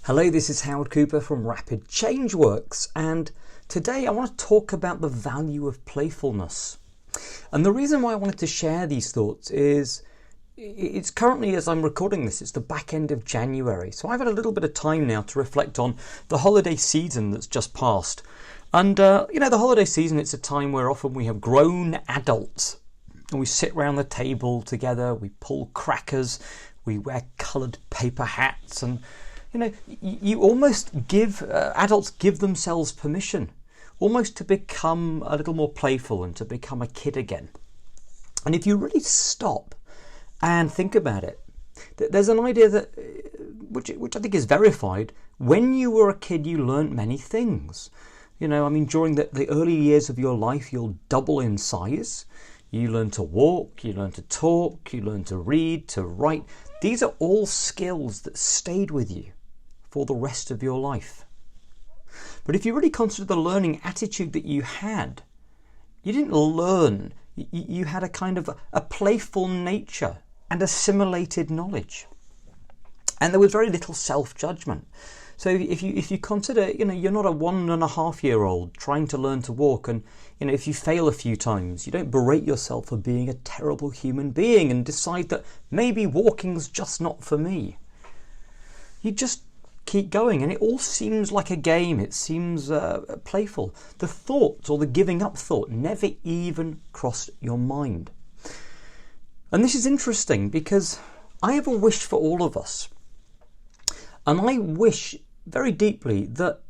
Hello, this is Howard Cooper from Rapid Changeworks, and today I want to talk about the value of playfulness. And the reason why I wanted to share these thoughts is it's currently, as I'm recording this, it's the back end of January. So I've had a little bit of time now to reflect on the holiday season that's just passed. And, the holiday season, it's a time where often we have grown adults and we sit around the table together, we pull crackers, we wear coloured paper hats, and you almost give, adults give themselves permission almost to become a little more playful and to become a kid again. And if you really stop and think about it, there's an idea that, which I think is verified, when you were a kid you learnt many things. During the early years of your life you'll double in size. You learn to walk, you learn to talk, you learn to read, to write. These are all skills that stayed with you for the rest of your life. But if you really consider the learning attitude that you had, you didn't learn, you had a kind of a playful nature and assimilated knowledge. And there was very little self-judgment. So if you consider, you're not a 1.5-year-old trying to learn to walk, and if you fail a few times, you don't berate yourself for being a terrible human being and decide that maybe walking's just not for me. You just keep going, and it all seems like a game. It seems playful. The thought, or the giving up thought, never even crossed your mind. And this is interesting because I have a wish for all of us. And I wish very deeply that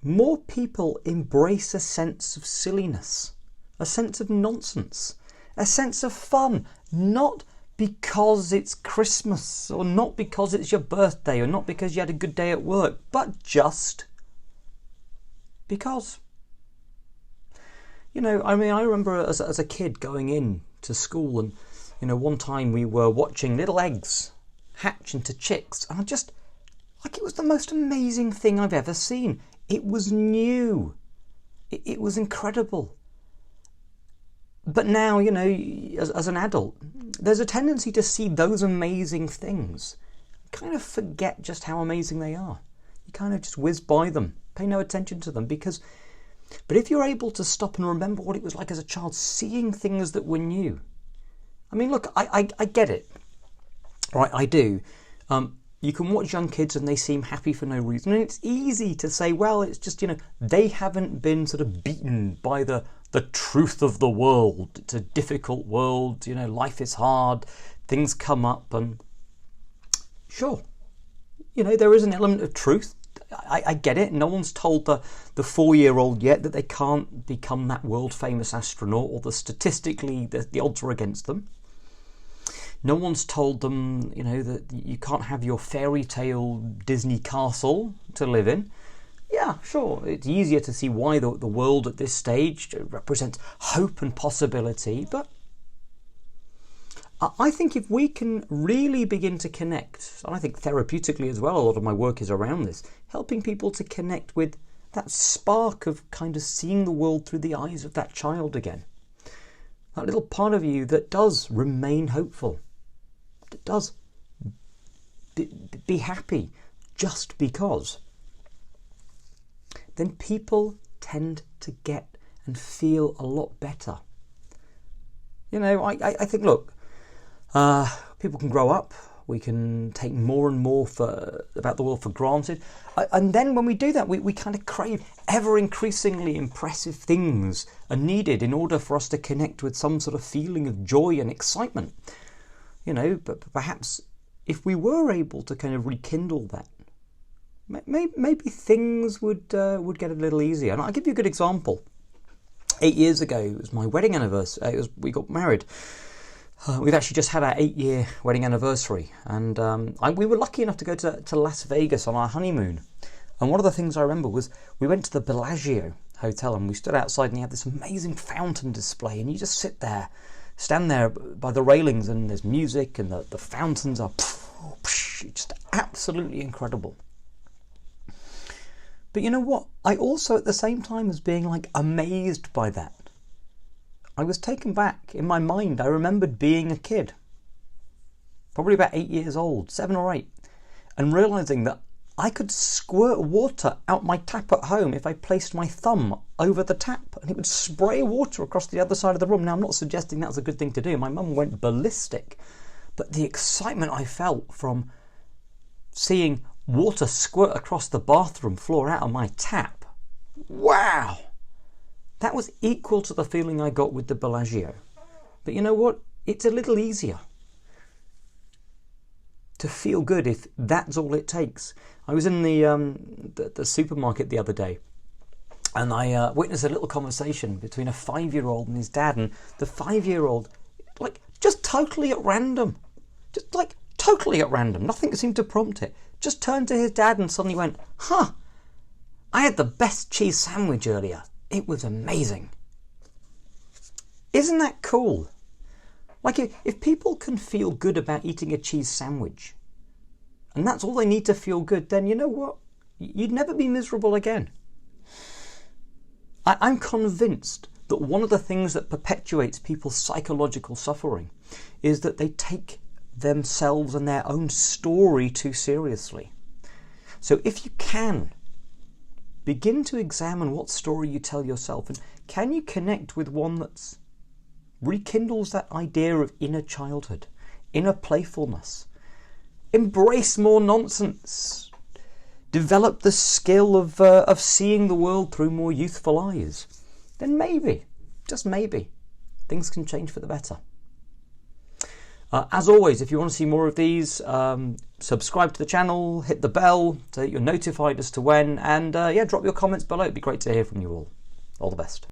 more people embrace a sense of silliness, a sense of nonsense, a sense of fun, not because it's Christmas, or not because it's your birthday, or not because you had a good day at work, but just because. I remember as a kid going in to school, and one time we were watching little eggs hatch into chicks, and it was the most amazing thing I've ever seen. It was new. It was incredible. But now, as an adult, there's a tendency to see those amazing things, kind of forget just how amazing they are. You kind of just whiz by them, pay no attention to them, but if you're able to stop and remember what it was like as a child, seeing things that were new. Look, I get it, right? I do. You can watch young kids and they seem happy for no reason. And it's easy to say, well, it's just, they haven't been sort of beaten by the truth of the world. It's a difficult world, life is hard, things come up, and sure, there is an element of truth. I get it. No one's told the 4-year-old yet that they can't become that world famous astronaut, or statistically the odds are against them. No one's told them, that you can't have your fairy tale Disney castle to live in. Yeah, sure, it's easier to see why the world at this stage represents hope and possibility, but I think if we can really begin to connect, and I think therapeutically as well, a lot of my work is around this, helping people to connect with that spark of kind of seeing the world through the eyes of that child again. That little part of you that does remain hopeful. It does be happy just because, then people tend to get and feel a lot better. I think, look, people can grow up, we can take more and more about the world for granted, and then when we do that, we kind of crave ever increasingly impressive things are needed in order for us to connect with some sort of feeling of joy and excitement. But perhaps if we were able to kind of rekindle that, maybe things would get a little easier. And I'll give you a good example. 8 years ago, it was my wedding anniversary. We got married. We've actually just had our 8-year wedding anniversary, and we were lucky enough to go to Las Vegas on our honeymoon. And one of the things I remember was we went to the Bellagio Hotel, and we stood outside, and you had this amazing fountain display, and you just stand there by the railings, and there's music, and the fountains are just absolutely incredible. But you know what? I also, at the same time as being amazed by that, I was taken back. In my mind, I remembered being a kid, probably about 8 years old, 7 or 8, and realising that I could squirt water out my tap at home if I placed my thumb over the tap, and it would spray water across the other side of the room. Now, I'm not suggesting that's a good thing to do. My mum went ballistic. But the excitement I felt from seeing water squirt across the bathroom floor out of my tap, wow! That was equal to the feeling I got with the Bellagio. But you know what? It's a little easier to feel good if that's all it takes. I was in the supermarket the other day, and I witnessed a little conversation between a 5-year-old and his dad, and the 5-year-old, like, just totally at random, nothing seemed to prompt it, just turned to his dad and suddenly went, "Huh, I had the best cheese sandwich earlier. It was amazing." Isn't that cool? Like, if people can feel good about eating a cheese sandwich, and that's all they need to feel good, then you know what? You'd never be miserable again. I'm convinced that one of the things that perpetuates people's psychological suffering is that they take themselves and their own story too seriously. So if you can, begin to examine what story you tell yourself, and can you connect with one that's rekindles that idea of inner childhood, inner playfulness. Embrace more nonsense. Develop the skill of seeing the world through more youthful eyes. Then maybe, just maybe, things can change for the better. As always, if you want to see more of these, subscribe to the channel, hit the bell so that you're notified as to when, and drop your comments below. It'd be great to hear from you all. All the best.